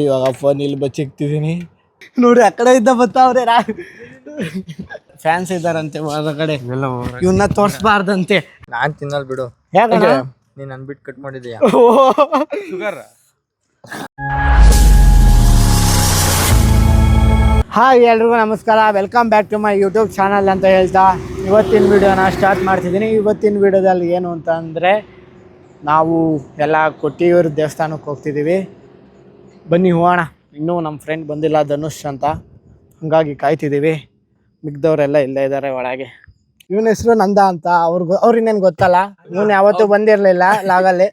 ಇವಾಗ ಫೋನ್ ಇಲ್ಲಿ ಬಚ್ಚಿಕ್ತಿದ್ದೀನಿ ನೋಡಿ, ಆ ಕಡೆ ಇದ್ದ ಬರ್ತಾವ್ರೆ ಫ್ಯಾನ್ಸ್ ಇದ್ದಾರಂತೆ ಹೊರಗಡೆ, ಇವನ್ನ ತೋರ್ಸ್ಬಾರ್ದಂತೆ. ನಾನ್ ತಿನ್ನಲ್ ಬಿಡು, ಯಾಕಂದ್ರೆ ನೀನ್ ಅನ್ಬಿಟ್ಟು ಕಟ್ ಮಾಡಿದೀಯ. ಹಾಯ್ ಎಲ್ರಿಗೂ ನಮಸ್ಕಾರ, welcome back to my YouTube channel ಅಂತ ಹೇಳ್ತಾ ಇವತ್ತಿನ ವಿಡಿಯೋನ ಸ್ಟಾರ್ಟ್ ಮಾಡ್ತಿದ್ದೀನಿ. ಇವತ್ತಿನ ವಿಡಿಯೋದಲ್ಲಿ ಏನು ಅಂತ ಅಂದರೆ, ನಾವು ಎಲ್ಲ ಕೊಟ್ಟಿಯೂರು ದೇವಸ್ಥಾನಕ್ಕೆ ಹೋಗ್ತಿದ್ದೀವಿ. ಬನ್ನಿ ಹೋಗೋಣ. ಇನ್ನೂ ನಮ್ಮ ಫ್ರೆಂಡ್ ಬಂದಿಲ್ಲ, ಧನುಷ್ ಅಂತ, ಹಾಗಾಗಿ ಕಾಯ್ತಿದ್ದೀವಿ. ಮಿಗ್ದವರೆಲ್ಲ ಇಲ್ಲೇ ಇದ್ದಾರೆ ಒಳಗೆ. ಇವನ ಹೆಸರು ನಂದ ಅಂತ. ಅವ್ರಿನ್ನೇನು ಗೊತ್ತಲ್ಲ, ಇವನು ಯಾವತ್ತೂ ಬಂದಿರಲಿಲ್ಲ ಲಾಗಲ್ಲಿ.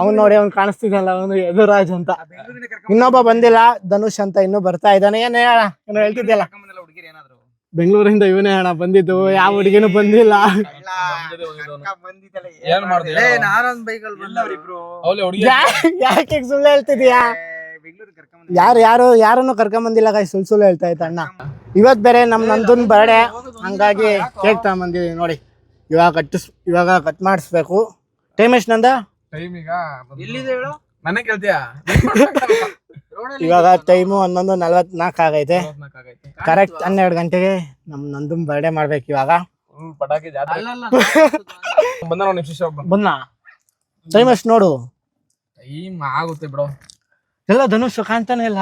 ಅವ್ನು ನೋಡಿ, ಅವ್ನು ಕಾಣಿಸ್ತಿದ್ದಲ್ಲ, ಅವನು ಯದುರಾಜ್ ಅಂತ. ಇನ್ನೊಬ್ಬ ಬಂದಿಲ್ಲ, ಧನುಷ್ ಅಂತ, ಇನ್ನೂ ಬರ್ತಾ ಇದ್ದಾನೆ. ಏನು ಹೇಳ, ಏನು ಹೇಳ್ತಿದ್ದಲ್ಲ, ಬೆಂಗಳೂರಿಂದ ಇವನೇ ಹಣ ಬಂದಿದ್ದು, ಯಾವ ಹುಡುಗಿನೂ ಬಂದಿಲ್ಲ. ಯಾಕೆ ಸುಳ್ಳು ಹೇಳ್ತಿದೀಯಾ? ಯಾರನ್ನು ಕರ್ಕೊಂಬಂದಿಲ್ಲ ಗಾಯ್, ಸುಳ್ಳು ಹೇಳ್ತಾ ಇದ್ದ ಅಣ್ಣ. ಇವತ್ ಬೇರೆ ನಮ್ ನಂದನ್ ಬರ್ಡೇ, ಹಂಗಾಗಿ ಕೇಕ್ ತಗೊಂಬಂದಿದೀವಿ ನೋಡಿ. ಇವಾಗ ಕಟ್ ಮಾಡಿಸ್ಬೇಕು. ಟೈಮ್ ಎಷ್ಟು ನಂದ? ಇವಾಗ ಟೈಮು 11:44 ಆಗೈತೆ. ಕರೆಕ್ಟ್ 12 ಗಂಟೆಗೆ ನಮ್ ನಂದನ್ ಬರ್ಡೇ ಮಾಡ್ಬೇಕು. ಇವಾಗ ಬಂದ ಟೈಮ್ ಎಷ್ಟು ನೋಡು. ಆಗುತ್ತೆ ಬಿಡು. ಎಲ್ಲ ಧನುಷ್ ಕಾಣ್ತಾನೆ ಇಲ್ಲ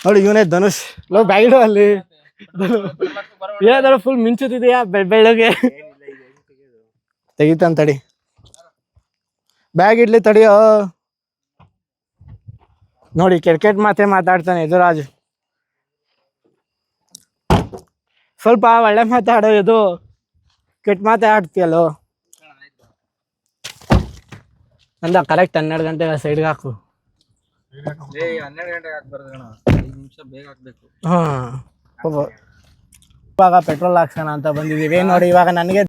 ನೋಡಿ. ಇವನೇ ಧನುಷ್. ಲೋ ಬ್ಯಾಗಿಡು ಅಲ್ಲಿ ಏನಾದ್ರು ಫುಲ್ ಮಿಂಚುತ್ತಿದೆಯಾ ಬೆಳ್ಳಗೆ? ತೆಗಿತಾನ ತಡಿ, ಬ್ಯಾಗ್ ಇಡ್ಲಿ ತಡಿಯೋ. ನೋಡಿ, ಕೆಟ್ಕೆಟ್ ಮಾತೇ ಮಾತಾಡ್ತಾನೆ ಯದುರಾಜ್. ಸ್ವಲ್ಪ ಒಳ್ಳೆ ಮಾತಾಡೋ, ಇದು ಕೆಟ್ಟ ಮಾತೇ ಆಡ್ತೀಯಲ್ಲೋ. ಅಂದ ಕರೆಕ್ಟ್ 12 ಗಂಟೆಗೆ ಸೈಡ್ಗೆ ಹಾಕು. 12 ಗಂಟೆಗೆ ಹಾಕ್ಬಾರ್ದು ಕಣ, 5 ನಿಮಿಷ ಬೇಗ ಹಾಕ್ಬೇಕು. ಇವಾಗ ಪೆಟ್ರೋಲ್ ಹಾಕ್ಸೋಣ ಅಂತ ಬಂದಿದೀವಿ ನೋಡಿ. ಇವಾಗ ನನಗೆ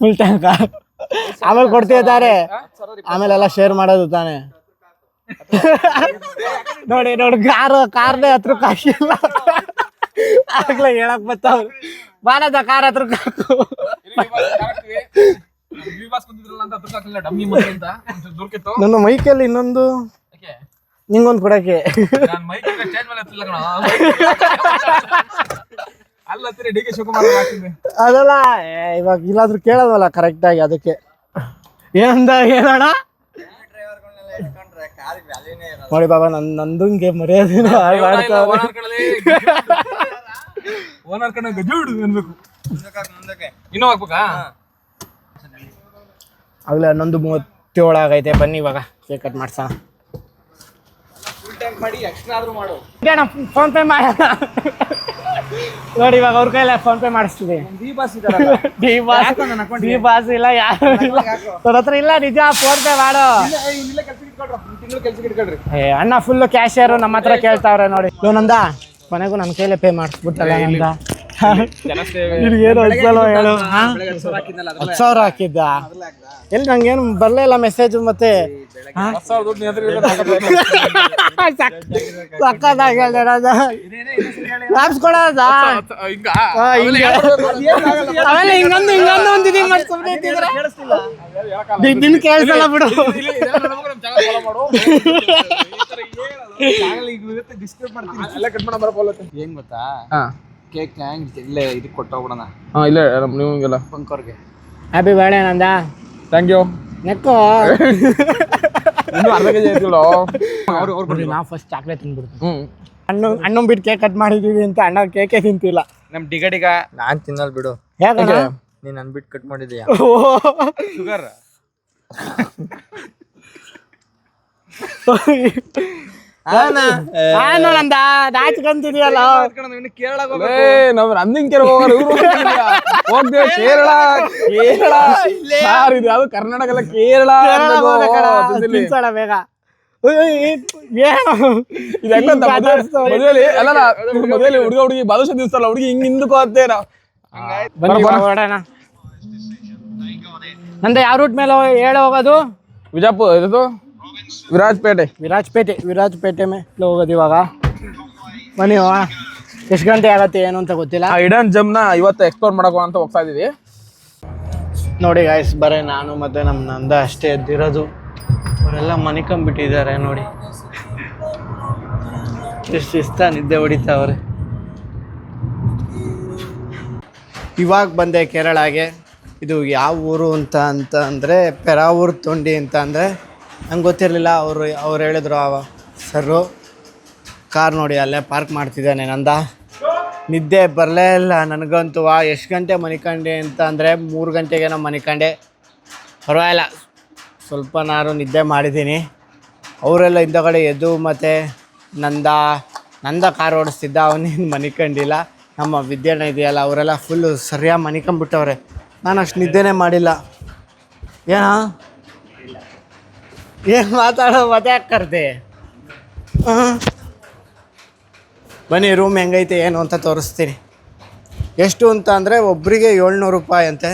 ಫುಲ್ ಟ್ಯಾಂಕ್ ಆಮೇಲೆ ಕೊಡ್ತಿದ್ದಾರೆ, ಆಮೇಲೆಲ್ಲ ಶೇರ್ ಮಾಡೋದು ತಾನೆ. ನೋಡಿ ಕಾರ್ನೇ ಹತ್ರಕ್ಕೆ ಹಾಕಿಲ್ಲ. ಆಗ್ಲೇ ಹೇಳಕ್ ಬರ್ತಾವ್, ಬಾರದ ಕಾರ್ ಹತ್ರಕ್ಕೆ ಹಾಕು. ನನ್ನ ಮೈಕಲ್ಲಿ ಇನ್ನೊಂದು ನಿಂಗೊಂದು ಕೊಡಕ್ಕೆ ಅದಲ್ಲ. ಇವಾಗ ಇಲ್ಲಾದ್ರೂ ಕೇಳೋದಲ್ಲ ಕರೆಕ್ಟ್ ಆಗಿ, ಅದಕ್ಕೆ ಏನಣ್ಣ ನೋಡಿ ಬಾಬಾ, ನಂದಂಗೆ ಮರ್ಯಾದೆ ಆಗ್ಲೇ 11:37 ಆಗೈತೆ. ಬನ್ನಿ ಇವಾಗ ಕೇಕ್ ಕಟ್ ಮಾಡ್ಸೋಣ. ಫೋನ್ ಪೇ ಮಾಡ ನೋಡಿ, ಇವಾಗ ಅವ್ರ ಕೈಲ್ಲ ಫೋನ್ ಪೇ ಮಾಡಿಸ್ತೀವಿ. ಡಿ ಬಾಸ್ ಇಲ್ಲ, ಯಾರು ಇಲ್ಲ ಅವ್ರ ಹತ್ರ ಇಲ್ಲ. ನಿಜ, ಫೋನ್ ಪೇ ಮಾಡು. ಅಣ್ಣ ಫುಲ್ ಕ್ಯಾಶಿಯರ್ ನಮ್ಮ ಹತ್ರ ಕೇಳ್ತಾವ್ರೆ ನೋಡಿ. ನಂದ ಕೊನೆಗೂ ನನ್ನ ಕೈಲೇ ಪೇ ಮಾಡಿಸ್ಬಿಟ್ಟಲ್ಲ ನಂದ. ಏನು ಹೇಳು, 10,000 ಹಾಕಿದ್ದ ಎಲ್ಲಿ? ನಂಗೇನು ಬರ್ಲೇ ಇಲ್ಲ ಮೆಸೇಜ್. ಮತ್ತೆ ಸಕ್ಕತ್ತಾಗಿ ಹೇಳ್ದೆ ಲ್ಯಾಬ್ಸ್ ಕೊಡೋದ. ಆಮೇಲೆ ಹಿಂಗೊಂದು ಒಂದಿದ್ದೀವಿ ನಿನ್ ಕೇಳಿಸಲ್ಲ ಬಿಡು. ಏನ್ ಗೊತ್ತಾ, ಕೇಕ್ ಇಲ್ಲೇ ಇದಕ್ಕೆ ಕೊಟ್ಟೋಗ್ಬಿಡೋಣ. ಇಲ್ಲೇ ನಿಮ್ಗೆಲ್ಲ ಪಂಕರ್ಗೆ ಹ್ಯಾಪಿ ಬರ್ಡೇ ನಂದ. Thank you. ನೆಕ್ಕೋ ಇನ್ನೂ ಅರ್ಧ ಕೆಜಿ ಆಯ್ತಿಲ್ಲ. ನಾವು ಫಸ್ಟ್ ಚಾಕ್ಲೇಟ್ ತಿನ್ಬಿಡ್ತೀವಿ. ಅಣ್ಣ ಬಿಟ್ಟು ಕೇಕ್ ಕಟ್ ಮಾಡಿದೀವಿ ಅಂತ ಅಣ್ಣ ಕೇಕೆ ತಿಂತಿಲ್ಲ. ನಮ್ ಡಿಗ ನಾನ್ ತಿನ್ನಲ್ ಬಿಡು. ಯಾಕಂದ್ರೆ ನೀನ್ ಅನ್ಬಿಟ್ಟು ಕಟ್ ಮಾಡಿದೀಯ. ಶುಗರ್ ನಾಚ್ಕೊಂತಿದೀಯಲ್ಲ. ನಾವ್ ರನ್ನಿಂಗ್ ಕೇರ್ ಹೋಗ್ತೇವೆ. ಕೇರಳ ಯಾವ್ದು ಕರ್ನಾಟಕ ಅಲ್ಲ, ಕೇರಳ ಬೇಗ. ಮದುವೆಲಿ ಅಲ್ಲ, ಮದುವೆಲಿ ಹುಡುಗಿ ಬಾದುಷ ದಿವ್ಸಲ್ಲ, ಹುಡುಗಿ ಹಿಂಗ್ ಹಿಂದಕ್ಕೂ ಹೋಗ್ತೇನ. ನಂದು ಯಾವ ರೂಟ್ ಮೇಲೆ ಹೇಳಿ ಹೋಗೋದು? ವಿಜಾಪುರ, ಇದು ವಿರಾಜಪೇಟೆ ವಿರಾಜಪೇಟೆ ಮೇಲೆ ಹೋಗೋದು ಇವಾಗ. ಬನ್ನಿ ಹೋಗೋಣ. ಎಷ್ಟು ಗಂಟೆ ಆಗತ್ತೆ ಏನು ಅಂತ ಗೊತ್ತಿಲ್ಲ. ಆ ಹಿಡನ್ ಜಮ್ನ ಇವತ್ತು ಎಕ್ಸ್ಪ್ಲೋರ್ ಮಾಡಕೋ ಅಂತ ಹೋಗ್ತಾ ಇದೀವಿ. ನೋಡಿ ಗಾಯ್ಸ್, ಬರೀ ನಾನು ಮತ್ತು ನಮ್ಮ ನಂದ ಅಷ್ಟೇ ಎದ್ದಿರೋದು. ಅವರೆಲ್ಲ ಮನಿಕೊಂಬಿಟ್ಟಿದ್ದಾರೆ ನೋಡಿ. ಎಷ್ಟು ಇಷ್ಟ ನಿದ್ದೆ ಹೊಡಿತಾವ್ರೆ. ಇವಾಗ ಬಂದೆ ಕೇರಳಗೆ. ಇದು ಯಾವ ಊರು ಅಂತ ಅಂದರೆ ಪೆರಾವೂರ್ ತೊಂಡಿ ಅಂತ ಅಂದರೆ ನಂಗೆ ಗೊತ್ತಿರಲಿಲ್ಲ. ಅವ್ರು ಹೇಳಿದ್ರು ಸರ್ರು. ಕಾರ್ ನೋಡಿ ಅಲ್ಲೇ ಪಾರ್ಕ್ ಮಾಡ್ತಿದ್ದಾನೆ ನಂದ. ನಿದ್ದೆ ಬರಲೇ ಇಲ್ಲ ನನಗಂತೂ. ಎಷ್ಟು ಗಂಟೆ ಮನಿಕಂಡೆ ಅಂತ ಅಂದರೆ 3 ಗಂಟೆಗೇನೋ ಮನಿಕಂಡೆ. ಪರವಾಗಿಲ್ಲ, ಸ್ವಲ್ಪ ನಾನು ನಿದ್ದೆ ಮಾಡಿದ್ದೀನಿ. ಅವರೆಲ್ಲ ಹಿಂದಗಡೆ ಎದ್ದು ಮತ್ತು ನಂದ ಕಾರ್ ಓಡಿಸ್ತಿದ್ದ, ಅವನೇನು ಮನಿಕಂಡಿಲ್ಲ. ನಮ್ಮ ವಿದ್ಯಾನ ಇದೆಯಲ್ಲ ಅವರೆಲ್ಲ ಫುಲ್ಲು ಸರಿಯಾಗಿ ಮನಿಕೊಂಬಿಟ್ಟವ್ರೆ. ನಾನು ಅಷ್ಟು ನಿದ್ದೆನೇ ಮಾಡಿಲ್ಲ. ಏನು ಮಾತಾಡೋ ಮತ್ತೆ ಯಾಕೆ ಕರ್ದೆ? ಬನ್ನಿ ರೂಮ್ ಹೆಂಗೈತೆ ಏನು ಅಂತ ತೋರಿಸ್ತೀನಿ. ಎಷ್ಟು ಅಂತ ಅಂದರೆ ಒಬ್ಬರಿಗೆ 700 ರೂಪಾಯಿ ಅಂತೆ.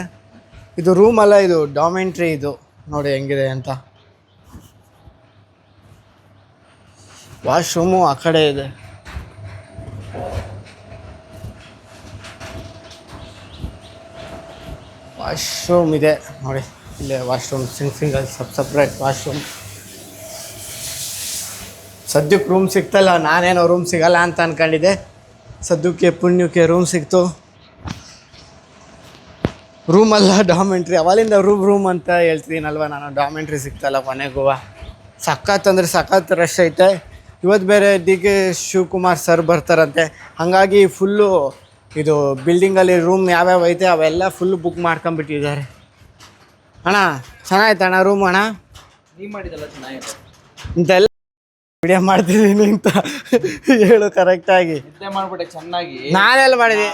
ಇದು ರೂಮಲ್ಲ, ಇದು ಡಾಮೆಂಟ್ರಿ. ಇದು ನೋಡಿ ಹೆಂಗಿದೆ ಅಂತ. ವಾಶ್ರೂಮು ಆ ಕಡೆ ಇದೆ. ವಾಶ್ರೂಮ್ ಇದೆ ನೋಡಿ ಇಲ್ಲೇ. Washroom single separate washroom. ಸದ್ಯಕ್ಕೆ ರೂಮ್ ಸಿಗ್ತಲ್ಲ. ನಾನೇನೋ ರೂಮ್ ಸಿಗಲ್ಲ ಅಂತ ಅಂದ್ಕೊಂಡಿದ್ದೆ. ಸದ್ಯಕ್ಕೆ ಪುಣ್ಯಕ್ಕೆ ರೂಮ್ ಸಿಕ್ತು. ರೂಮಲ್ಲ, ಡಾಮೆಂಟ್ರಿ. ಅವಲಿಂದ ರೂಮ್ ಅಂತ ಹೇಳ್ತಿದ್ದೀನಲ್ವ ನಾನು. ಡಾಮೆಂಟ್ರಿ ಸಿಗ್ತಲ್ಲ ಕೊನೆಗೂ. ಸಖತ್ ಅಂದರೆ ಸಖತ್ ರಶ್ ಐತೆ. ಇವತ್ತು ಬೇರೆ DK ಶಿವಕುಮಾರ್ ಸರ್ ಬರ್ತಾರಂತೆ. ಹಾಗಾಗಿ ಫುಲ್ಲು ಇದು ಬಿಲ್ಡಿಂಗಲ್ಲಿ ರೂಮ್ ಯಾವ್ಯಾವ ಐತೆ ಅವೆಲ್ಲ ಫುಲ್ ಬುಕ್ ಮಾಡ್ಕೊಂಬಿಟ್ಟಿದ್ದಾರೆ. ಅಣ್ಣ ಚೆನ್ನಾಯ್ತಣ್ಣ ರೂಮ್ ಅಣ್ಣ? ನೀ ಮಾಡಿದಲ್ಲ ಚೆನ್ನಾಗಿದೆ. ಇಂತೆಲ್ಲ ವಿಡಿಯೋ ಮಾಡ್ತಿದ್ದೀನಿ ಅಂತ ಹೇಳು ಕರೆಕ್ಟಾಗಿ. ನಿದ್ದೆ ಮಾಡ್ಬಿಟ್ಟೆ ಚೆನ್ನಾಗಿ. ನಾನೆಲ್ಲ ಮಾಡಿದೆ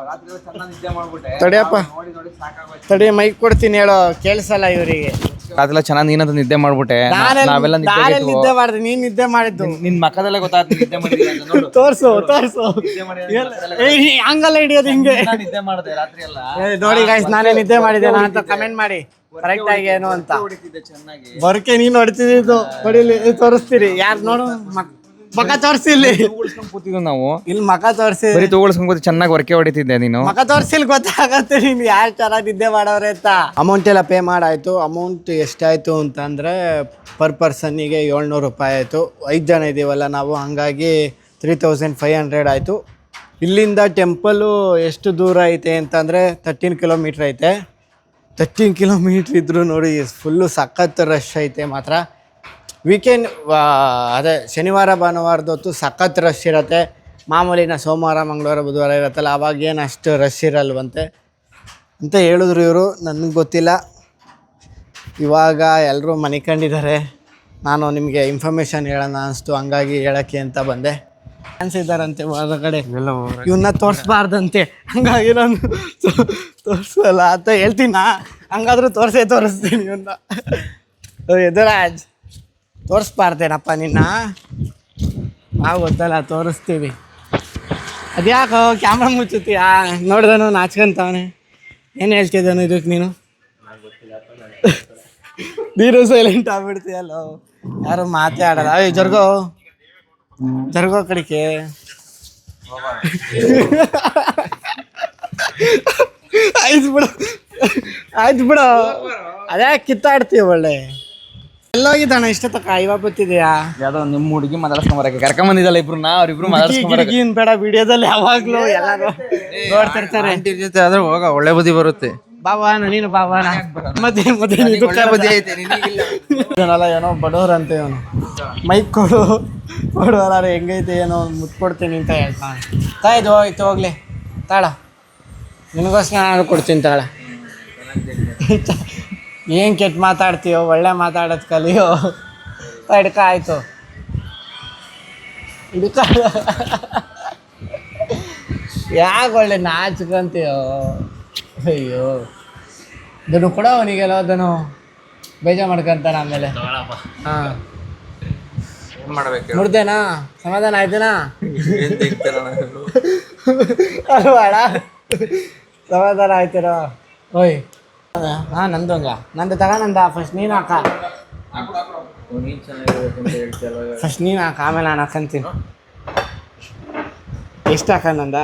ರಾತ್ರಿ ಚೆನ್ನಾಗಿ ನಿದ್ದೆ ಮಾಡ್ಬಿಟ್ಟೆ. ತಡಿಯಪ್ಪ, ನೋಡಿ ಸಾಕಾಗೋಯ್ತು. ತಡಿ ಮೈಕ್ ಕೊಡ್ತೀನಿ ಹೇಳೋ, ಕೇಳಿಸಲ್ಲ ಇವರಿಗೆ. ರಾತ್ರಿ ಚೆನ್ನಾಗಿ ನೀನಂತ ನಿದ್ದೆ ಮಾಡ್ಬಿಟ್ಟೆ. ನಾವೆಲ್ಲ ನಿದ್ದೆ ಮಾಡಿದೆ, ನೀನ್ ನಿದ್ದೆ ಮಾಡಿದ್ದು. ನಿನ್ ಮಕ್ಕದಲ್ಲೇ ಗೊತ್ತಾಗ್ತದೆ ನಿದ್ದೆ ಮಾಡಿದ್ವಿ ಅಂತ. ನೋಡು ತೋರ್ಸು ಹಂಗಲ್ಲ ಹಿಡಿಯೋದು ಹಿಂಗೆ. ನಿದ್ದೆ ಮಾಡಿದೆ ರಾತ್ರಿ ಎಲ್ಲ. ನೋಡಿ ಗಾಯ್ಸ್, ನಾನೇ ನಿದ್ದೆ ಮಾಡಿದ್ದೇನಾ ಅಂತ ಕಮೆಂಟ್ ಮಾಡಿ ಕರೆಕ್ಟ್ ಆಗಿ ಏನು ಅಂತ. ಚೆನ್ನಾಗಿ ಬರ್ಕೆ ನೀನು ಹೊಡಿತಿದ್ದು ಹೊಡಿಲಿ. ತೋರಿಸ್ತೀರಿ ಯಾರು ನೋಡು. ಮಕ ತೋರಿಸಿ ಇಲ್ಲಿ. ಕೂತಿದ್ವು ನಾವು ಇಲ್ಲಿ ಮಕ ತೋರಿಸಿ. ಬರೀ ತೂಗುಳ್ಸ್ಕೊಂಡ್ ಕೂತಿ ಚೆನ್ನಾಗಿ ವರ್ಕೆ ಹೊಡಿತಿದ್ದೆ ನೀನು. ಮಕ ತೋರಿಸಿಲ್ ಗೊತ್ತಾಗತ್ತೆ ನೀನು ಯಾರು ಚೆನ್ನಾಗಿ ನಿದ್ದೆ ಮಾಡವ್ರೆ ಅಂತ. ಅಮೌಂಟ್ ಎಲ್ಲ ಪೇ ಮಾಡಾಯ್ತು. ಅಮೌಂಟ್ ಎಷ್ಟಾಯಿತು ಅಂತಂದರೆ ಪರ್ ಪರ್ಸನ್ನಿಗೆ 700 ರೂಪಾಯಿ ಆಯಿತು. 5 ಜನ ಇದ್ದೀವಲ್ಲ ನಾವು, ಹಾಗಾಗಿ 3500 ಆಯಿತು. ಇಲ್ಲಿಂದ ಟೆಂಪಲ್ಲು ಎಷ್ಟು ದೂರ ಐತೆ ಅಂತಂದರೆ 13 ಕಿಲೋಮೀಟ್ರ್ ಐತೆ. 13 ಕಿಲೋಮೀಟ್ರ್ ಇದ್ದರೂ ನೋಡಿ ಫುಲ್ಲು ಸಖತ್ ರಶ್ ಐತೆ ಮಾತ್ರ. ವೀಕೆಂಡ್ ಅದೇ ಶನಿವಾರ ಭಾನುವಾರದ ಹೊತ್ತು ಸಖತ್ ರಶ್ ಇರುತ್ತೆ. ಮಾಮೂಲಿನ ಸೋಮವಾರ ಮಂಗಳವಾರ ಬುಧವಾರ ಇರುತ್ತಲ್ಲ, ಅವಾಗೇನು ಅಷ್ಟು ರಶ್ ಇರಲ್ವಂತೆ ಅಂತ ಹೇಳಿದ್ರು ಇವರು. ನನಗೆ ಗೊತ್ತಿಲ್ಲ. ಇವಾಗ ಎಲ್ಲರೂ ಮನಿಕೊಂಡಿದ್ದಾರೆ. ನಾನು ನಿಮಗೆ ಇನ್ಫಾರ್ಮೇಷನ್ ಹೇಳೋಣ ಅನಿಸ್ತು, ಹಂಗಾಗಿ ಹೇಳೋಕ್ಕೆ ಅಂತ ಬಂದೆ. ಫ್ಯಾನ್ಸ್ ಇದ್ದಾರಂತೆ ಹೊರಗಡೆ, ಇವನ್ನ ತೋರಿಸ್ಬಾರ್ದಂತೆ. ಹಂಗಾಗಿ ನಾನು ತೋರಿಸಲ್ಲ ಅಂತ ಹೇಳ್ತೀನ. ಹಂಗಾದ್ರೂ ತೋರಿಸ್ತೀನಿ ಇವನ್ನ. ಎದುರಾಜ್ ತೋರಿಸ್ಬಾರ್ದೇನಪ್ಪ ನಿನ್ನ. ನಾವು ಗೊತ್ತಲ್ಲ ತೋರಿಸ್ತೀವಿ. ಅದ್ಯಾಕೋ ಕ್ಯಾಮ್ರಾ ಮುಚ್ಚುತ್ತೀಯಾ? ನೋಡ್ದನು ನಾಚ್ಕೊಂತವನೆ. ಏನು ಹೇಳ್ತಿದ್ದಾನು ಇದಕ್ಕೆ ನೀನು? ನೀನು ಸೈಲೆಂಟ್ ಆಗ್ಬಿಡ್ತೀಯಲ್ಲ, ಯಾರು ಮಾತೇ ಆಡಲ್ಲ. ಜರ್ಗೋ ಕಡಿಕೆ. ಆಯ್ತು ಬಿಡು ಅದೇ ಕಿತ್ತಾಡ್ತೀವಿ. ಒಳ್ಳೆ ಎಲ್ಲೋಗಿದ್ದಾನ ಇಷ್ಟೊತ್ತಕ? ಇವಾಗ ಗೊತ್ತಿದೆಯಾ? ಯಾವ್ದೋ ನಿಮ್ಮ ಹುಡುಗಿ ಮಾತಾಡ್ಸ್ಕೊಂಬರಕ್ಕೆ ಕರ್ಕೊಂಬಂದಿದ್ದಲ್ಲ ಇಬ್ರನ್ನ. ಅವ್ರಿಬ್ರು ಮಾತಾಡ್ಸ್ಕೊಂಬರಕ್ಕೆ ಬೇಡ, ವಿಡಿಯೋದಲ್ಲಿ ಯಾವಾಗ್ಲೂ ಎಲ್ಲರೂ ನೋಡ್ತಿರ್ತಾರೆ. ಜೊತೆ ಆದ್ರೆ ಹೋಗ ಒಳ್ಳೆ ಬುದ್ಧಿ ಬರುತ್ತೆ. ಬಾಬಾನ ನೀನು ಬಾಬಾನ ಮತ್ತೆ ಬುದ್ಧಿ ಐತೆ ಏನಲ್ಲ. ಏನೋ ಬಡವ್ರಂತೆ ಇವನು. ಮೈಕ್ ಕೊಡುವಲ್ಲ ಹೆಂಗೈತೆ ಏನೋ ಮುಟ್ಕೊಡ್ತೀನಿ ಅಂತ ಹೇಳ್ತಾನೆ. ತಾಯ್ದು ಹೋಯ್ತು ಹೋಗ್ಲಿ ತಾಳ, ನಿನಗೋಸ್ಕರ ನಾನು ಕೊಡ್ತೀನಿ ತಾಳ. ಏನು ಕೆಟ್ಟ ಮಾತಾಡ್ತೀಯೋ, ಒಳ್ಳೆ ಮಾತಾಡೋದು ಕಲಿಯೋ. ಹಿಡ್ಕ ಆಯಿತು, ಹಿಡ್ಕ. ಯಾಕೆ ಒಳ್ಳೆ ನಾಚ್ಕೊಂತೀಯೋ? ಅಯ್ಯೋ ಅದನ್ನು ಕೊಡ ಅವನಿಗೆಲ್ಲ. ಅದನ್ನು ಬೇಜಾರು ಮಾಡ್ಕೊಂತಾನೆ ಆಮೇಲೆ. ಹಾಂ ನೋಡ್ದೇನಾ? ಸಮಾಧಾನ ಆಯ್ತೇನಾ? ಅಲ್ವಾಡ ಸಮಾಧಾನ ಆಯ್ತಾರ? ಓಯ್ ಹಾಂ ನಂದು ತಗೊಂಡ ಫಸ್ಟ್ ನೀನು ಹಾಕ. ಫಸ್ಟ್ ನೀನು ಹಾಕ, ಆಮೇಲೆ ನಾನು ಹಾಕಂತೀನಿ. ಎಷ್ಟು ಹಾಕೋಣಂದ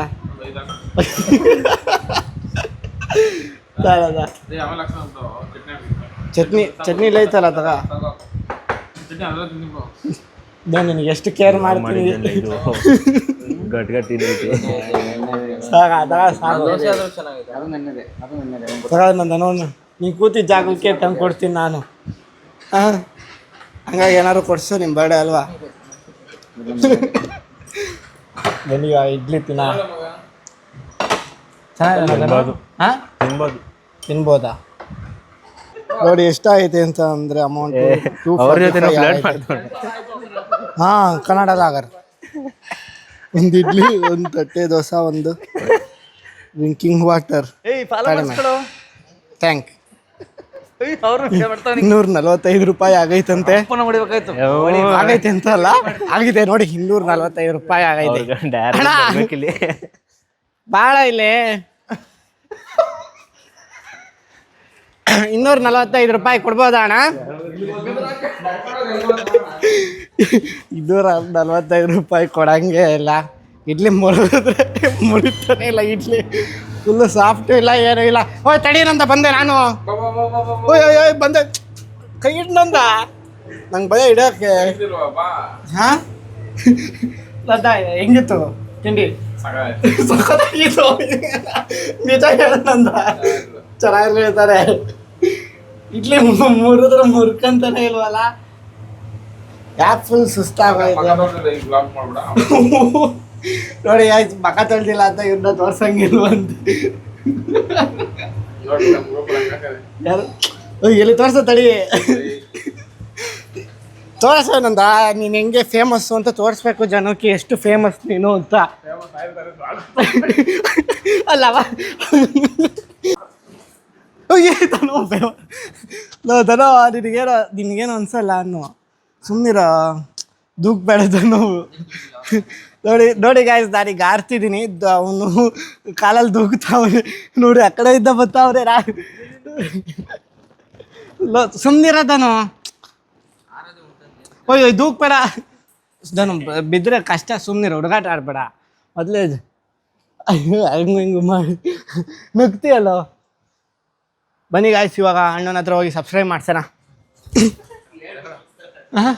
ಚಟ್ನಿ ಇಲ್ಲ ಐತಲ್ಲ ತಗ ನಿನಗೆ ಎಷ್ಟು ಕೇರ್ ಮಾಡ್ತೀನಿ ನಂದ ನೋಡು ನೀನು ಕೂತಿದ್ದ ಜಾಗಕ್ಕೆ ತಂದು ಕೊಡ್ತೀನಿ ನಾನು ಹಾಂ ಹಂಗಾಗಿ ಏನಾದ್ರು ಕೊಡ್ಸು ನಿಮ್ಮ ಬರ್ಡೇ ಅಲ್ವಾ ನನಗೆ ಇಡ್ಲಿ ತಿನ್ನ ಹಾಂ ತಿನ್ಬೋದಾ ನೋಡಿ ಎಷ್ಟಾಗೈತೆ ಅಂತ ಅಂದರೆ ಅಮೌಂಟ್ ಹಾಂ ಕನ್ನಡದಾಗ ಒಂದು ಇಡ್ಲಿ ಒಂದು ತಟ್ಟೆ ದೋಸೆ ಒಂದು ಡ್ರಿಂಕಿಂಗ್ ವಾಟರ್ ಥ್ಯಾಂಕ್ 245 ರೂಪಾಯಿ ಆಗೈತಂತೆ ಆಗೈತೆ ಅಂತ ಅಲ್ಲ ಆಗಿದೆ ನೋಡಿ 245 ರೂಪಾಯಿ ಆಗೈತೆ ಭಾಳ ಇಲ್ಲಿ 245 ರೂಪಾಯಿ ಕೊಡ್ಬೋದಾ ಅಣ್ಣ 245 ರೂಪಾಯಿ ಕೊಡಂಗೆ ಇಲ್ಲ ಇಡ್ಲಿ ಮುರಿತಾನೆ ಇಲ್ಲ ಇಡ್ಲಿ ಫುಲ್ಲು ಸಾಫ್ಟು ಇಲ್ಲ ಏನೂ ಇಲ್ಲ ಓಯ್ ತಡೀನಂತ ಬಂದೆ ನಾನು ಓಯ್ ಬಂದೆ ಕೈ ಇಡ್ನಂದ ನಂಗೆ ಭಯ ಇಡೋಕ್ಕೆ ಹಾಂ ಹೆಂಗಿತ್ತು ತಿಂಡಿ ಸಖತ್ತಾಗಿತ್ತು ನಿಜ ಹೇಳಂದ ಚೆನ್ನಾಗಿರ್ತಾರೆ ಇಡ್ಲಿ ಮುರ್ಕಂತಾನೆ ಇಲ್ವಲ್ಲ ಯಾಕೆ ಫುಲ್ ಸುಸ್ತಾಗೋಯ್ತು ನೋಡಿ ಆಯ್ತು ಮಕ ತೊಳ್ದಿಲ್ಲ ಅಂತ ಇವ್ರನ್ನ ತೋರ್ಸಂಗಿಲ್ವಂತ ಯಾರು ಎಲ್ಲಿ ತೋರ್ಸೋ ತಡಿ ತೋರ್ಸೋ ನಂದ ನೀನು ಹೆಂಗೆ ಫೇಮಸ್ಸು ಅಂತ ತೋರಿಸ್ಬೇಕು ಜನಕ್ಕೆ ಎಷ್ಟು ಫೇಮಸ್ ನೀನು ಅಂತ ಅಲ್ಲವ ತನೋ ನಿನಗೇನೋ ಅನ್ಸಲ್ಲ ಅನ್ನು ಸುಮ್ಮನಿರೋ ದುಃಖ ಬೇಡ ನೋವು ನೋಡಿ ಗಾಯ್ಸ್ ನಾನೀಗ ಆಡ್ತಿದ್ದೀನಿ ಅವನು ಕಾಲಲ್ಲಿ ದೂಗ್ತಾವನೆ ನೋಡಿ ಆ ಕಡೆ ಇದ್ದ ಬರ್ತಾವ್ರೆ ಸುಮ್ಮನಿರೋದನು ಓಯ್ ದೂಕ್ ಬೇಡ ನಾನು ಬಿದ್ದರೆ ಕಷ್ಟ ಸುಮ್ಮನಿರೋ ಹುಡುಗಾಟ ಆಡ್ಬೇಡ ಮೊದಲೇ ಹಂಗೆ ಹಿಂಗೆ ಮಾಡಿ ನುಗ್ತೀಯಲ್ಲೋ ಬನ್ನಿ ಗಾಯ್ಸ್ ಇವಾಗ ಅಣ್ಣನ ಹತ್ರ ಹೋಗಿ ಸಬ್ಸ್ಕ್ರೈಬ್ ಮಾಡ್ಸೋಣ ಹಾಂ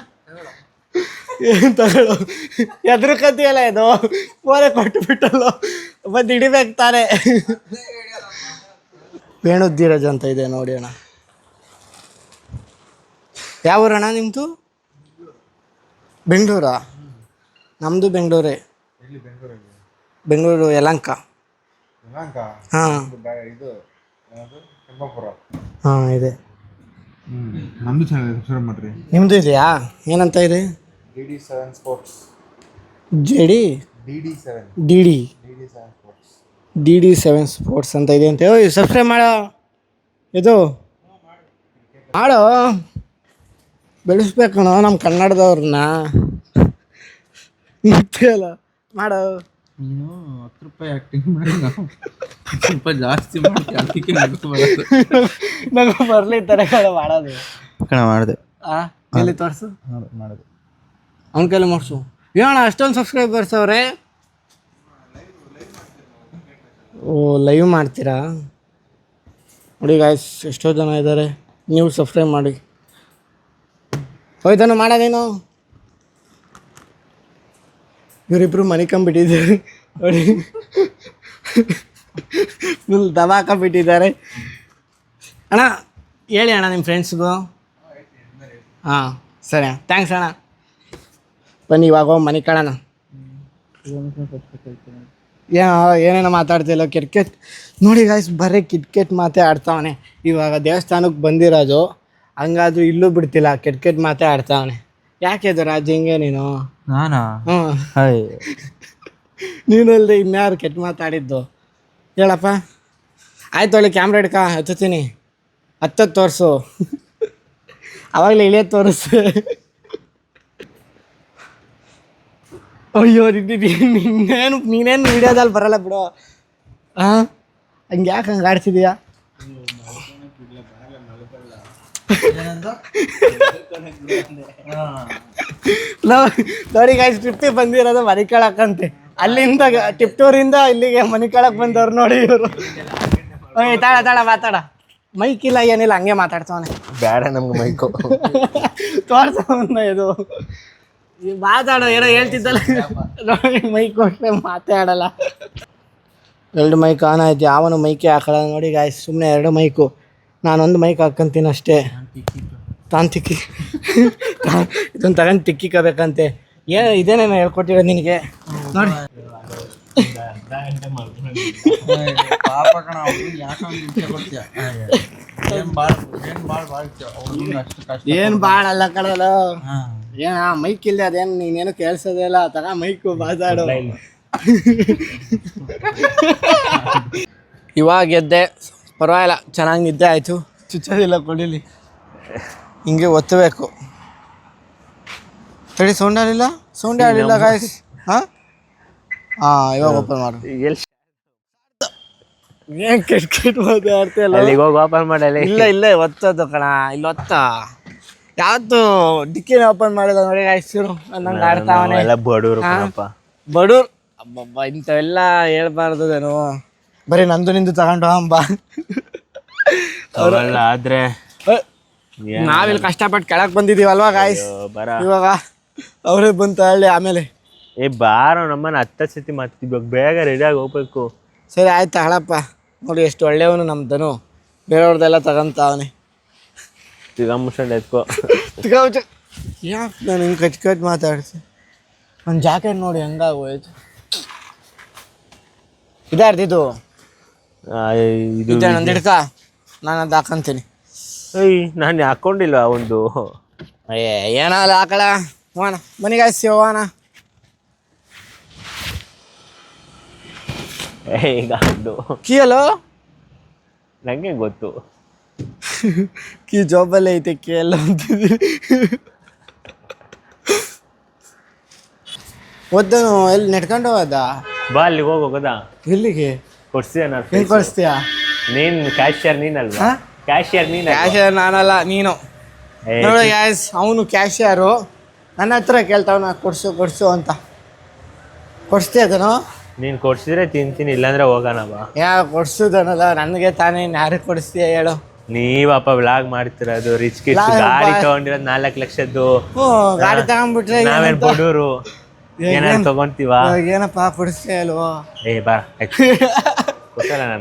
ಏನು ತಗೊಳ್ಳೋ ಎದ್ರಕತಿಯಲ್ಲ ಇದು ಫೋನೇ ಕೊಟ್ಟುಬಿಟ್ಟಲ್ಲೋ ಬಂದು ಹಿಡಿಬೇಕು ತಾನೆ ವೇಣುಧೀರಜ್ ಅಂತ ಇದೆ ನೋಡಿ ಅಣ್ಣ ಯಾವ ಊರಣ್ಣ ನಿಮ್ಮದು ಬೆಂಗಳೂರಾ ನಮ್ಮದು ಬೆಂಗಳೂರೇ ಬೆಂಗಳೂರು ಯಲಹಂಕ ಹಾಂ ಹಾಂ ಇದೆ ನಮ್ಮದು ಚಾನಲ್ ಸಬ್ಸ್ಕ್ರೈಬ್ ಮಾಡಿರಿ ನಿಮ್ಮದು ಇದೆಯಾ ಏನಂತ ಇದೆ DD7 ಸ್ಪೋರ್ಟ್ಸ್ DD7 ಸ್ಪೋರ್ಟ್ಸ್ ಅಂತ ಇದೆ ಅಂತ ಸಬ್ಸ್ಕ್ರೈಬ್ ಮಾಡೋ ಇದು ಮಾಡೋ ಬೆಳೆಸ್ಬೇಕಣ ನಮ್ಮ ಕನ್ನಡದವ್ರನ್ನ ಅಲ್ಲ ಮಾಡೋ ನೀನು 10 ರೂಪಾಯಿ ಆ್ಯಕ್ಟಿಂಗ್ ಮಾಡಿ ನಾವು 10 ರೂಪಾಯಿ ಜಾಸ್ತಿ ಮಾಡಿ ಅದಕ್ಕೆ ನನಗೆ ಬರಲಿ ಥರ ಮಾಡೋದು ಕಣ ಮಾಡಿದೆ ಎಲ್ಲಿ ತೋರಿಸು ಮಾಡಿದೆ ಅವ್ನ ಕೈಲಿ ಮಾಡಿಸು ಏನಣ್ಣ ಅಷ್ಟೊಂದು ಸಬ್ಸ್ಕ್ರೈಬರ್ಸ್ ಅವ್ರೆ ಓ ಲೈವ್ ಮಾಡ್ತೀರಾ ನೋಡಿ ಗಾಯ್ಸ್ ಎಷ್ಟೋ ಜನ ಇದ್ದಾರೆ ನೀವು ಸಬ್ಸ್ಕ್ರೈಬ್ ಮಾಡಿ ಹೋಯ್ತಾನು ಮಾಡೋದೇನು ಇವರಿಬ್ರು ಮನಿಕೊಂಬಿಟ್ಟಿದ್ದಾರೆ ನೋಡಿ ಫುಲ್ ದಬಾಕೊಂಬಿಟ್ಟಿದ್ದಾರೆ ಅಣ್ಣ ಹೇಳಿ ಅಣ್ಣ ನಿಮ್ಮ ಫ್ರೆಂಡ್ಸ್ಗೂ ಹಾಂ ಸರಿ ಥ್ಯಾಂಕ್ಸ್ ಅಣ್ಣ ಬನ್ನಿ ಇವಾಗ ಮನೆ ಕಾಣೋಣ ಏನೇನೋ ಮಾತಾಡ್ತಿಲ್ಲ ಕ್ರಿಕೆಟ್ ನೋಡಿ ಗಾಯ್ಸ್ ಬರೀ ಕ್ರಿಕೆಟ್ ಮಾತೇ ಆಡ್ತಾವನೆ ಇವಾಗ ದೇವಸ್ಥಾನಕ್ಕೆ ಬಂದಿರೋದು ಹಂಗಾದ್ರೂ ಇಲ್ಲೂ ಬಿಡ್ತಿಲ್ಲ ಕ್ರಿಕೆಟ್ ಮಾತೇ ಆಡ್ತಾವನೆ ಯಾಕೆ ಅದು ರಾಜ್ ಹಿಂಗೆ ನೀನು ನಾನಾ ಹ್ಞೂ ನೀನಲ್ಲದೆ ಇನ್ಯಾರು ಕೆಟ್ಟ ಮಾತಾಡಿದ್ದು ಹೇಳಪ್ಪ ಆಯ್ತು ಒಳ್ಳೆ ಕ್ಯಾಮ್ರಾ ಹಿಡ್ಕ ಹತ್ತೀನಿ ಹತ್ತತ್ತು ತೋರಿಸು ಅವಾಗಲೇ ಇಳಿಯೋದು ತೋರಿಸು ಅಯ್ಯೋ ನೀನೇನು ವಿಡಿಯೋದಲ್ಲಿ ಬರಲ್ಲ ಬಿಡು ಹಾಂ ಹಂಗೆ ಯಾಕೆ ಹಂಗೆ ಆಡ್ತಿದೀಯಾ ನೋಡಿ ಗಾಯ್ಸ್ ಟ್ರಿಪ್ಪಿಗೆ ಬಂದಿರೋದು ಮರಿಕಳಕ್ಕಂತೆ ಅಲ್ಲಿಂದ ಟಿಪ್ಟೂರಿಂದ ಇಲ್ಲಿಗೆ ಮನೆ ಕೆಳಗೆ ಬಂದವ್ರು ನೋಡಿ ಇವರು. ತಾಳ ಮಾತಾಡ, ಮೈಕ್ ಇಲ್ಲ ಏನಿಲ್ಲ, ಹಂಗೆ ಮಾತಾಡ್ತಾವನೆ. ಬೇಡ ನಮ್ಗೆ ಮೈಕು ತೋರ್ಸವನ್ನ ಇದು ಮಾತಾಡೋ, ಏನೋ ಹೇಳ್ತಿದ್ದಲ್ಲ ನೋಡಿ, ಮೈಕ್ ಕೊಟ್ಟರೆ ಮಾತಾಡಲ್ಲ. 2 ಮೈಕ್ ಆನ್ ಆಯ್ತು, ಯಾವನು ಮೈಕೆ ಹಾಕಲ್ಲ ನೋಡಿ ಗಾಯ್ಸ್. ಸುಮ್ಮನೆ 2 ಮೈಕು, ನಾನೊಂದು ಮೈಕ್ ಹಾಕ್ಕಂತೀನಿ ಅಷ್ಟೇ. ತಿಕ್ಕಿ ಇದನ್ನು ತಗೊಂಡು ತಿಕ್ಕಿಕಬೇಕಂತೆ. ಇದೇನೇನು ಹೇಳ್ಕೊಟ್ಟಿರೋದು ನಿನಗೆ ನೋಡಿ. ಏನು ಭಾಳ ಅಲ್ಲ ಕಡಲ್ಲ, ಏನ ಮೈಕ್ ಇಲ್ಲದೆ ಅದೇನು ನೀನೇನು ಕೇಳಿಸೋದೇ ಇಲ್ಲ. ತಗ ಮೈಕು ಮಾತಾಡು. ಇವಾಗ ಎದ್ದೆ, ಪರವಾಗಿಲ್ಲ, ಚೆನ್ನಾಗಿ ನಿದ್ದೆ ಆಯಿತು. ಚುಚ್ಚೋದಿಲ್ಲ ಕೊಡಿಲಿ, ಹಿಂಗೆ ಒತ್ತಬೇಕು. ತಡಿ, ಸೌಂಡ್ ಆಗಲಿಲ್ಲ ಗಾಯ್ಸ್. ಹಾಂ ಇವಾಗ ಓಪನ್ ಮಾಡು. ಏನು ಕೆಟ್ಟ ಮಾತಾಡ್ತಿಲ್ಲ. ಓಪನ್ ಮಾಡಲ್ಲ. ಇಲ್ಲೇ ಒತ್ತದು ಕಣ, ಇಲ್ಲಿ ಒತ್ತ. ಯಾವತ್ತು ಡಿಕ್ಕಿನ ಓಪನ್ ಮಾಡಿದ ನೋಡಿ ಗಾಯ್ಸ್. ನಂಗೆ ಆಡ್ತಾವನೆ. ಬಡೂರು ಅಬ್ಬಬ್ಬ, ಇಂಥವೆಲ್ಲ ಹೇಳ್ಬಾರ್ದೇನು. ಬರೀ ನಂದು ನಿಂದು ತಗೊಂಡು ಅಂಬ. ಆದ್ರೆ ನಾವಿಲ್ಲಿ ಕಷ್ಟಪಟ್ಟು ಕೆಳಗೆ ಬಂದಿದ್ದೀವಲ್ವಾ ಗಾಯ್ಸ್. ಇವಾಗ ಅವರೇ ಬಂತ ಹೇಳಿ ಆಮೇಲೆ ಬಾರೋ ನಮ್ಮನ್ನ 10 ಸತಿ ಮತ್ತೆ ಇವಾಗ ಬೇಗ ರೆಡಿಯಾಗಿ ಹೋಗ್ಬೇಕು. ಸರಿ ಆಯ್ತು ಹಳಪ್ಪ. ನೋಡಿ ಎಷ್ಟು ಒಳ್ಳೆಯವನು ನಮ್ದನು, ಬೇರೆಯವ್ರದ್ದೆಲ್ಲ ತಗೊಂತಾವನೆ. ತಿಗಮುಷಂಡ್ ಎತ್ಕೋ. ಯಾಕೆ ನಾನು ಹಿಂಗೆ ಕಚ್ ಮಾತಾಡ್ಸಿ. ನನ್ನ ಜಾಕೆಟ್ ನೋಡಿ ಹೆಂಗಾಗೋಯ್ತು. ಇದಾರ್ದಿದ್ದು ಇದು ನಂದು ಹಿಡ್ಕ, ನಾನು ಅದು ಹಾಕಂತೀನಿ. ನಾನು ಹಾಕೊಂಡಿಲ್ಲ ಒಂದು. ಏನಲ್ಲ ಹಾಕಳ ಹೋಣ ಮನೆಗಾಯ್ಸಿ ಹೋಗೋಣ. ಈಗ ಕೀ ಅಲ್ಲೋ ನಂಗೆ ಗೊತ್ತು. ಕೀ ಜಾಬಲ್ಲೇ ಐತೆ, ಕೀ ಎಲ್ಲ ಅಂತಿದ್ದೀನಿ. ಓದ್ದನು ಎಲ್ಲಿ ನೆಟ್ಕೊಂಡು ಹೋದ? ಬಾ ಅಲ್ಲಿಗೆ ಹೋಗೋದಾ? ಎಲ್ಲಿಗೆ ಕೊಡ್ಸ್ತೀಯ? ನಾನು ಹೆಂಗೆ ಕೊಡಿಸ್ತೀಯ? ನೀನ್ ಕ್ಯಾಶಿಯರ್ ನೀನಲ್ವಾ? ಕ್ಯಾಶಿಯರ್ ನೀನ್? ಕ್ಯಾಶಿಯರ್ ನಾನಲ್ಲ, ನೀನು. ನೋಡಿ ಗ್ಯಾಸ್, ಅವನು ಕ್ಯಾಶಿಯರು. ನನ್ನ ಹತ್ರ ಕೇಳ್ತಾವನ ಕೊಡ್ಸು ಅಂತ. ಕೊಡಿಸ್ತೀಯ ಅದನ್ನು? ನೀನು ಕೊಡ್ಸಿದ್ರೆ ತಿಂತೀನಿ, ಇಲ್ಲಾಂದ್ರೆ ಹೋಗೋಣ ಬಾ. ಕೊಡ್ಸುದನಲ್ಲ ನನಗೆ ತಾನೇ, ಯಾರಿಗೆ ಕೊಡಿಸ್ತೀಯ ಹೇಳು? ನೀವಪ್ಪ ವ್ಲಾಗ್ ಮಾಡ್ತಿರೋದು, ರಿಚ್ ಕಿಡ್ಸ್, ಗಾಡಿ ತಗೊಂಡಿರೋದು 4 ಲಕ್ಷದ್ದು. ಗಾಡಿ ತಗೊಂಡ್ಬಿಟ್ರೆ ನಾವೇನ್ ಬಡೂರು ಏನಾದ್ರು ತಗೊಂತೀವ? ಏನಪ್ಪ ಕೊಡಿಸ್ತೀಯ ಅಲ್ವೋ? ಬಾ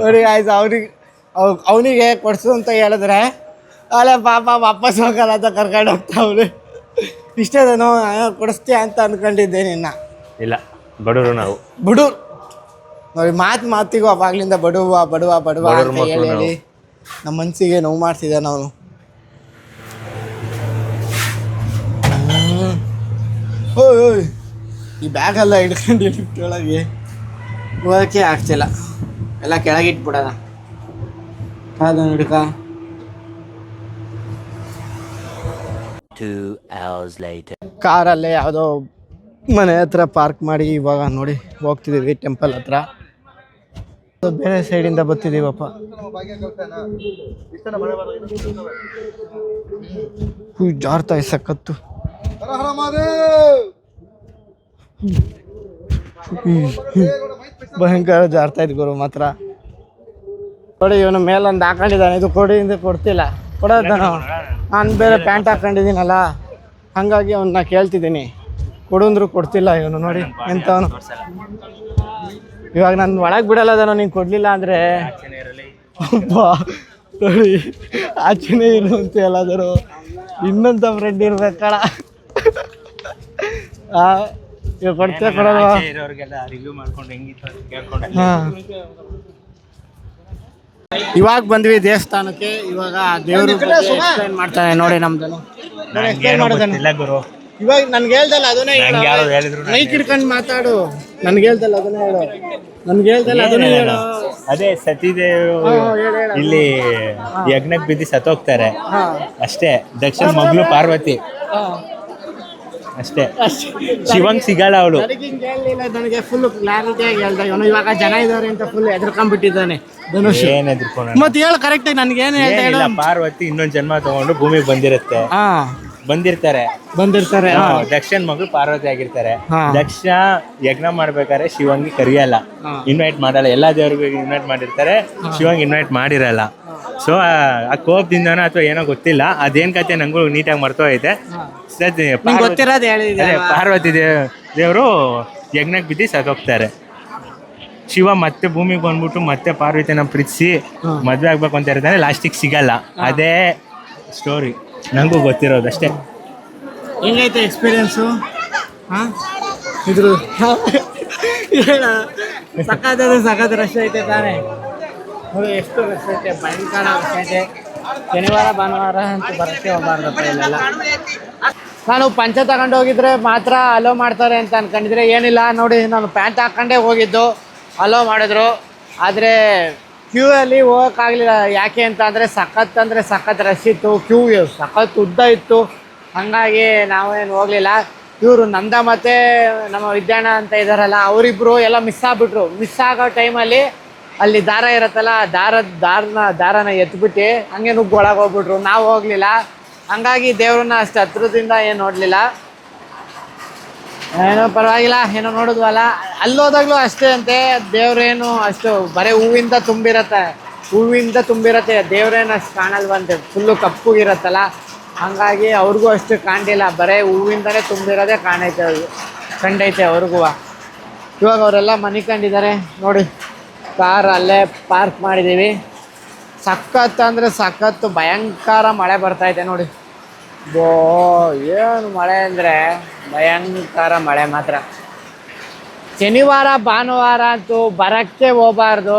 ನೋಡಿ ಆಯ್ತು. ಅವನಿಗೆ ಕೊಡ್ಸು ಅಂತ ಹೇಳಿದ್ರೆ ಅಲ್ಲೇ ಪಾಪ ವಾಪಸ್ ಹೋಗಲ್ಲ ಅಂತ ಕರ್ಕೊಂಡು ಹೋಗ್ತಾವ್ರಿ. ಇಷ್ಟೇನು ಕೊಡಿಸ್ತೀಯ ಅಂತ ಅನ್ಕೊಂಡಿದ್ದೆ ನಿನ್ನ. ಇಲ್ಲ, ಬಡೂರು ನಾವು. ಬಡೂರು ನೋಡಿ, ಮಾತಿಗೂ ಅವಾಗ್ಲಿಂದ ಬಡವ ಅಂತ ಹೇಳಿ ನಮ್ಮ ಮನಸ್ಸಿಗೆ ನೋವು ಮಾಡ್ತಿದ್ದೆ ನಾವು. ಓಯ್ ಈ ಬ್ಯಾಗೆಲ್ಲ ಹಿಡ್ಕೊಂಡು ಲಿಫ್ಟ್ ಒಳಗೆ ಹೋಗೋಕ್ಕೆ ಆಗ್ತಿಲ್ಲ, ಎಲ್ಲ ಕೆಳಗಿಟ್ಬಿಡೋಣ. ಅದನ್ನು ಹಿಡ್ಕ. 2 hours later. ಕಾರಲ್ಲೇ ಯಾವುದೋ ಮನೆ ಹತ್ರ ಪಾರ್ಕ್ ಮಾಡಿ ಇವಾಗ ನೋಡಿ ಹೋಗ್ತಿದ್ದೀವಿ ಟೆಂಪಲ್ ಹತ್ರ. ಬೇರೆ ಸೈಡಿಂದ ಬರ್ತಿದ್ದೀವಪ್ಪ. ಜಾರ್ತಾ ಸಕ್ಕತ್ತು. ಭಯಂಕರ ಜಾರ್ತಾ ಇದ್ ಗುರು ಮಾತ್ರ. ನೋಡಿ ಇವನು ಮೇಲೊಂದು ಹಾಕೊಂಡಿದ್ದಾನೆ, ಇದು ಕೊಡ್ತಿಲ್ಲ. ಕೊಡೋದನು ನಾನು ಬೇರೆ ಪ್ಯಾಂಟ್ ಹಾಕೊಂಡಿದ್ದೀನಲ್ಲ, ಹಾಗಾಗಿ ಅವನ್ನ ಕೇಳ್ತಿದ್ದೀನಿ. ಕೊಡಂದ್ರು ಕೊಡ್ತಿಲ್ಲ ಇವನು. ನೋಡಿ ಎಂಥವನು. ಇವಾಗ ನಾನು ಒಳಗೆ ಬಿಡಲ್ಲದನೋ, ನೀನು ಕೊಡಲಿಲ್ಲ ಅಂದರೆ. ನೋಡಿ ಆಚೆನೇ ಇರು ಅಂತ ಎಲ್ಲಾದರೂ ಇನ್ನೊಂದು ಫ್ರೆಂಡ್ ಇರ್ಬೇಕಳ. ಇವಾಗ ಕೊಡ್ತೀಯ ಕೊಡೋದು? ಹಾಂ, ಇವಾಗ ಬಂದ್ವಿ ದೇವಸ್ಥಾನಕ್ಕೆ. ಇವಾಗ ದೇವರು ಎಕ್ಸ್ಪ್ಲೈನ್ ಮಾಡ್ತಾನೆ ನೋಡಿ ನಮ್ದನು. ಇವಾಗ ನನ್ಗೆ ಹೇಳ್ದಲ್ಲ ಅದನ್ನೇ ಮೈಕ್ ಹಿಡ್ಕೊಂಡು ಮಾತಾಡು. ನನ್ಗೆ ಹೇಳ್ದಲ್ಲ ಅದನ್ನೇ ಹೇಳು. ಅದೇ ಸತಿದೇವ್ ಇಲ್ಲಿ ಯಜ್ಞಕ್ಕೆ ಬಿದ್ದು ಸತ್ತೋಗ್ತಾರೆ ಅಷ್ಟೇ. ದಕ್ಷಿಣ ಮಗಳು ಪಾರ್ವತಿ ಅಷ್ಟೇ. ಶಿವಂಗ್ ಸಿಗಲ್ಲ ಅವಳು. ನನಗೆ ಫುಲ್ ಕ್ಲಾರಿಟಿಯಾಗಿ ಹೇಳ್ದ ಇವನು. ಇವಾಗ ಜನ ಇದಾರೆ ಅಂತ ಫುಲ್ ಎದ್ರಕೊಂಡ್ಬಿಟ್ಟಿದ್ದಾನೆ ಧನುಷ್. ಏನ್ ಎದ್ರಕೊಂಡು ಮತ್ತೆ ಹೇಳು ಕರೆಕ್ಟ್. ನನ್ಗೆ ಏನು ಹೇಳ್ತಾ ಪಾರ್ವತಿ ಇನ್ನೊಂದು ಜನ್ಮ ತಗೊಂಡು ಭೂಮಿಗೆ ಬಂದಿರುತ್ತೆ. ಬಂದಿರ್ತಾರೆ. ಹಾ. ದಕ್ಷನ್ ಮಗಳು ಪಾರ್ವತಿ ಆಗಿರ್ತಾರೆ. ಹಾ. ದಕ್ಷ ಯಜ್ಞ ಮಾಡ್ಬೇಕಾದ್ರೆ ಶಿವಂಗಿ ಕರಿಯಲ್ಲ, ಇನ್ವೈಟ್ ಮಾಡಲ್ಲ. ಎಲ್ಲಾ ದೇವ್ರಿಗೂ ಇನ್ವೈಟ್ ಮಾಡಿರ್ತಾರೆ, ಶಿವಂಗ್ ಇನ್ವೈಟ್ ಮಾಡಿರಲ್ಲ. ಸೊ ಆ ಕೋಪದಿಂದನೋ ಅಥವಾ ಏನೋ ಗೊತ್ತಿಲ್ಲ, ಅದೇನ್ ಕತೆ ನಂಗೂ ನೀಟಾಗಿ ಮರ್ತೋಯ್ತೆ. ಗೊತ್ತಿರೋದು ಹೇಳಿದ್ರೆ ಪಾರ್ವತಿ ದೇವರು ಯಜ್ಞಕ್ಕೆ ಬಿದ್ದು ಸತ್ತೋಗ್ತಾರೆ. ಶಿವ ಮತ್ತೆ ಭೂಮಿಗೆ ಬಂದ್ಬಿಟ್ಟು ಮತ್ತೆ ಪಾರ್ವತಿನ ಪ್ರೀತಿಸಿ ಮದ್ವೆ ಆಗ್ಬೇಕು ಅಂತ ಇರ್ತಾನೆ, ಲಾಸ್ಟಿಗೆ ಸಿಗಲ್ಲ. ಅದೇ ಸ್ಟೋರಿ ನಂಗೂ ಗೊತ್ತಿರೋದು ಅಷ್ಟೇ. ಹೆಂಗೈತೆ ಎಕ್ಸ್ಪೀರಿಯನ್ಸು? ಹಾಂ ಇದ್ರ ಸಖತ್ ರಶ್ ಐತೆ ತಾನೇ. ನೋಡಿ ಎಷ್ಟು ರಶ್ ಐತೆ, ಭಯಂಕರ ರಶ್ ಐತೆ. ಶನಿವಾರ ಭಾನುವಾರ ಅಂತ ಬರೋಕ್ಕೆ ಹೋಗ್ಬಾರ್ದಪ್ಪ ಇಲ್ಲೆಲ್ಲ. ನಾನು ಪಂಚ ತಗೊಂಡು ಹೋಗಿದ್ರೆ ಮಾತ್ರ ಅಲೋ ಮಾಡ್ತಾರೆ ಅಂತ ಅನ್ಕೊಂಡಿದ್ರೆ ಏನಿಲ್ಲ. ನೋಡಿ ನಾನು ಪ್ಯಾಂಟ್ ಹಾಕ್ಕೊಂಡೇ ಹೋಗಿದ್ದು, ಅಲೋ ಮಾಡಿದ್ರು. ಆದರೆ ಕ್ಯೂ ಅಲ್ಲಿ ಹೋಗೋಕ್ಕಾಗಲಿಲ್ಲ. ಯಾಕೆ ಅಂತ ಅಂದರೆ ಸಖತ್ ರಶ್ ಇತ್ತು, ಕ್ಯೂ ಸಖತ್ ಉದ್ದ ಇತ್ತು. ಹಾಗಾಗಿ ನಾವೇನು ಹೋಗಲಿಲ್ಲ. ಇವರು ನಂದ ಮತ್ತು ನಮ್ಮ ವಿದ್ಯಾಣ ಅಂತ ಇದ್ದಾರಲ್ಲ, ಅವರಿಬ್ಬರು ಎಲ್ಲ ಮಿಸ್ ಆಗಿಬಿಟ್ರು. ಮಿಸ್ ಆಗೋ ಟೈಮಲ್ಲಿ ಅಲ್ಲಿ ದಾರ ಇರುತ್ತಲ್ಲ, ದಾರನ ಎತ್ಬಿಟ್ಟು ಹಂಗೆ ನುಗ್ಗಿ ಒಳಗೆ ಹೋಗ್ಬಿಟ್ರು. ನಾವು ಹೋಗಲಿಲ್ಲ. ಹಂಗಾಗಿ ದೇವ್ರನ್ನ ಅಷ್ಟು ಹತ್ರದಿಂದ ಏನು ನೋಡಲಿಲ್ಲ. ಏನೋ ಪರವಾಗಿಲ್ಲ, ಏನೋ ನೋಡಿದ್ವಲ್ಲ. ಅಲ್ಲೋದಾಗಲೂ ಅಷ್ಟೇ ಅಂತೆ, ದೇವ್ರೇನು ಅಷ್ಟು ಬರೀ ಹೂವಿಂದ ತುಂಬಿರತ್ತೆ. ದೇವ್ರೇನು ಅಷ್ಟು ಕಾಣಲ್ವಂತೆ, ಫುಲ್ಲು ಕಪ್ಪುಗಿರತ್ತಲ್ಲ. ಹಾಗಾಗಿ ಅವ್ರಿಗೂ ಅಷ್ಟು ಕಾಣಿಲ್ಲ, ಬರೀ ಹೂವಿಂದಲೇ ತುಂಬಿರೋದೇ ಕಂಡೈತೆ ಅವ್ರಿಗೂ. ಇವಾಗ ಅವರೆಲ್ಲ ಮನೆ ಕಂಡಿದ್ದಾರೆ ನೋಡಿ. ಕಾರ್ ಅಲ್ಲೇ ಪಾರ್ಕ್ ಮಾಡಿದ್ದೀವಿ. ಸಖತ್ತು ಭಯಂಕರ ಮಳೆ ಬರ್ತಾಯಿದೆ ನೋಡಿ. ಏನು ಮಳೆ ಅಂದರೆ ಭಯಂಕರ ಮಳೆ ಮಾತ್ರ. ಶನಿವಾರ ಭಾನುವಾರ ಅಂತೂ ಬರೋಕ್ಕೆ ಹೋಗಬಾರ್ದು.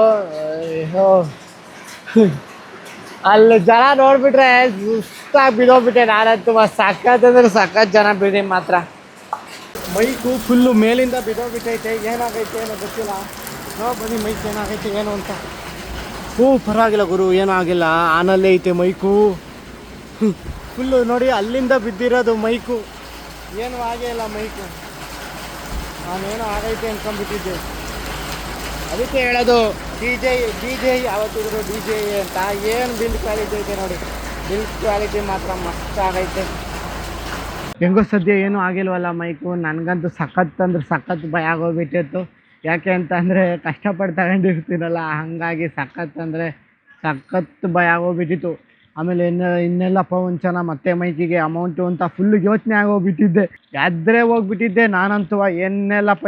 ಅಲ್ಲಿ ಜನ ನೋಡಿಬಿಟ್ರೆ ಸುಸ್ತಾಗಿ ಬಿದ್ದೋಗ್ಬಿಟ್ಟೆ ನಾನಂತೂ. ಸಖತ್ ಜನ ಬಿಡಿ ಮಾತ್ರ. ಮೈಕು ಫುಲ್ಲು ಮೇಲಿಂದ ಬಿದ್ದೋಗ್ಬಿಟ್ಟೈತೆ. ಏನಾಗೈತೆ ಏನೋ ಗೊತ್ತಿಲ್ಲ. ಬನ್ನಿ ಮೈಕ್ ಏನಾಗೈತೆ ಏನು ಅಂತ. ಪರವಾಗಿಲ್ಲ ಗುರು, ಏನೂ ಆಗಿಲ್ಲ. ಆನಲ್ಲೇ ಐತೆ ಮೈಕು ಫುಲ್ಲು. ನೋಡಿ ಅಲ್ಲಿಂದ ಬಿದ್ದಿರೋದು ಮೈಕು, ಏನೂ ಆಗೇ ಇಲ್ಲ ಮೈಕು. ನಾನೇನೋ ಆಗೈತೆ ಅಂದ್ಕೊಂಡ್ಬಿಟ್ಟಿದ್ದೆ. ಅದಕ್ಕೆ ಹೇಳೋದು ಡಿ ಜೆ ಯಾವತ್ತಿದ್ರು ಡಿ ಜೆ ಅಂತ. ಏನು ಬಿಲ್ಡ್ ಕ್ವಾಲಿಟಿ ಐತೆ ನೋಡಿ, ಬಿಲ್ಡ್ ಕ್ವಾಲಿಟಿ ಮಾತ್ರ ಮಸ್ತ್ ಆಗೈತೆ. ಹೆಂಗೋ ಸದ್ಯ ಏನೂ ಆಗಿಲ್ವಲ್ಲ ಮೈಕು. ನನಗಂತೂ ಸಖತ್ ಭಯ ಆಗೋಗ್ಬಿಟ್ಟಿತ್ತು. ಯಾಕೆ ಅಂತ ಅಂದರೆ ಕಷ್ಟಪಟ್ಟು ತಗೊಂಡಿರ್ತೀನಲ್ಲ, ಹಾಗಾಗಿ ಸಖತ್ ಭಯ ಆಗೋಗ್ಬಿಟ್ಟಿತ್ತು. ಆಮೇಲೆ ಇನ್ನೆಲ್ಲಪ್ಪ ಒಂಚನ ಮತ್ತೆ ಮೈಕಿಗೆ ಅಮೌಂಟು ಅಂತ ಫುಲ್ಲು ಯೋಚನೆ ಆಗೋಗ್ಬಿಟ್ಟಿದ್ದೆ. ಎದ್ರೆ ಹೋಗ್ಬಿಟ್ಟಿದ್ದೆ ನಾನಂತೂ.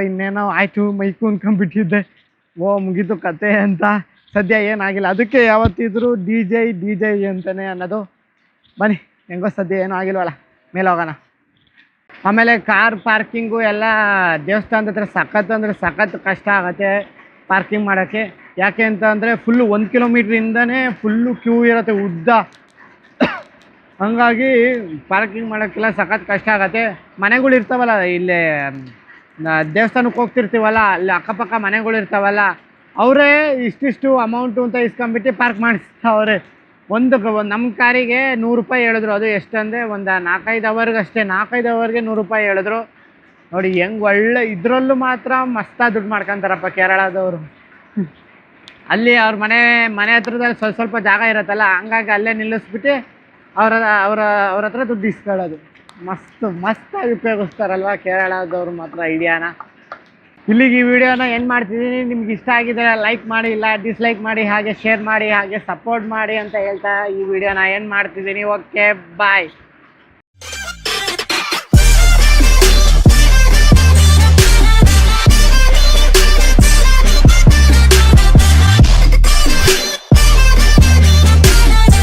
ಇನ್ನೇನೋ ಆಯಿತು ಮೈಕು ಅಂದ್ಕೊಂಡ್ಬಿಟ್ಟಿದ್ದೆ. ಮುಗೀತು ಕತೆ ಅಂತ. ಸದ್ಯ ಏನಾಗಿಲ್ಲ. ಅದಕ್ಕೆ ಯಾವತ್ತಿದ್ರು ಡಿ ಜೆ ಅಂತಲೇ ಅನ್ನೋದು. ಬನ್ನಿ, ಹೆಂಗೋ ಸದ್ಯ ಏನೂ ಆಗಿಲ್ವಲ್ಲ, ಮೇಲೆ ಹೋಗೋಣ. ಆಮೇಲೆ ಕಾರ್ ಪಾರ್ಕಿಂಗು ಎಲ್ಲ ದೇವಸ್ಥಾನದ ಹತ್ರ ಸಖತ್ ಕಷ್ಟ ಆಗುತ್ತೆ ಪಾರ್ಕಿಂಗ್ ಮಾಡೋಕ್ಕೆ. ಯಾಕೆ ಅಂತ ಅಂದರೆ ಫುಲ್ಲು 1 ಕಿಲೋಮೀಟ್ರಿಂದನೇ ಫುಲ್ಲು ಕ್ಯೂ ಇರುತ್ತೆ, ಉದ್ದ. ಹಂಗಾಗಿ ಪಾರ್ಕಿಂಗ್ ಮಾಡೋಕ್ಕೆಲ್ಲ ಸಖತ್ ಕಷ್ಟ ಆಗುತ್ತೆ. ಮನೆಗಳು ಇರ್ತಾವಲ್ಲ, ಇಲ್ಲೇ ದೇವಸ್ಥಾನಕ್ಕೆ ಹೋಗ್ತಿರ್ತೀವಲ್ಲ, ಅಲ್ಲಿ ಅಕ್ಕಪಕ್ಕ ಮನೆಗಳು ಇರ್ತಾವಲ್ಲ, ಅವರೇ ಇಷ್ಟಿಷ್ಟು ಅಮೌಂಟು ಅಂತ ಇಸ್ಕೊಂಬಿಟ್ಟು ಪಾರ್ಕ್ ಮಾಡಿಸ್ತಾವ್ರೆ. ನಮ್ಮ ಕಾರಿಗೆ 100 ರೂಪಾಯಿ ಹೇಳಿದ್ರು. ಅದು ಎಷ್ಟಂದರೆ ಒಂದು 4-5 ಅವರ್ಗೆ ಅಷ್ಟೇ. 4-5 ಅವರ್ಗೆ 100 ರೂಪಾಯಿ ಹೇಳಿದ್ರು. ನೋಡಿ ಹೆಂಗೆ ಒಳ್ಳೆ ಇದರಲ್ಲೂ ಮಾತ್ರ ಮಸ್ತಾಗಿ ದುಡ್ಡು ಮಾಡ್ಕೊತಾರಪ್ಪ ಕೇರಳದವರು. ಅಲ್ಲಿ ಅವ್ರ ಮನೆ ಹತ್ರದಲ್ಲಿ ಸ್ವಲ್ಪ ಜಾಗ ಇರುತ್ತಲ್ಲ, ಹಂಗಾಗಿ ಅಲ್ಲೇ ನಿಲ್ಲಿಸ್ಬಿಟ್ಟು ಅವ್ರ ಹತ್ರ ದುಡ್ಡು ಇಸ್ಕೊಳ್ಳೋದು. ಮಸ್ತಾಗಿ ಉಪಯೋಗಿಸ್ತಾರಲ್ವ ಕೇರಳದವ್ರು ಮಾತ್ರ ಐಡಿಯಾನ. ಇಲ್ಲಿಗೆ ಈ ವಿಡಿಯೋನ ಏನು ಮಾಡ್ತಿದ್ದೀನಿ. ನಿಮ್ಗೆ ಇಷ್ಟ ಆಗಿದ್ರೆ ಲೈಕ್ ಮಾಡಿ, ಇಲ್ಲ ಡಿಸ್ಲೈಕ್ ಮಾಡಿ, ಹಾಗೆ ಶೇರ್ ಮಾಡಿ, ಹಾಗೆ ಸಪೋರ್ಟ್ ಮಾಡಿ ಅಂತ ಹೇಳ್ತಾ ಈ ವಿಡಿಯೋನ ಏನು ಮಾಡ್ತಿದ್ದೀನಿ. ಓಕೆ ಬಾಯ್.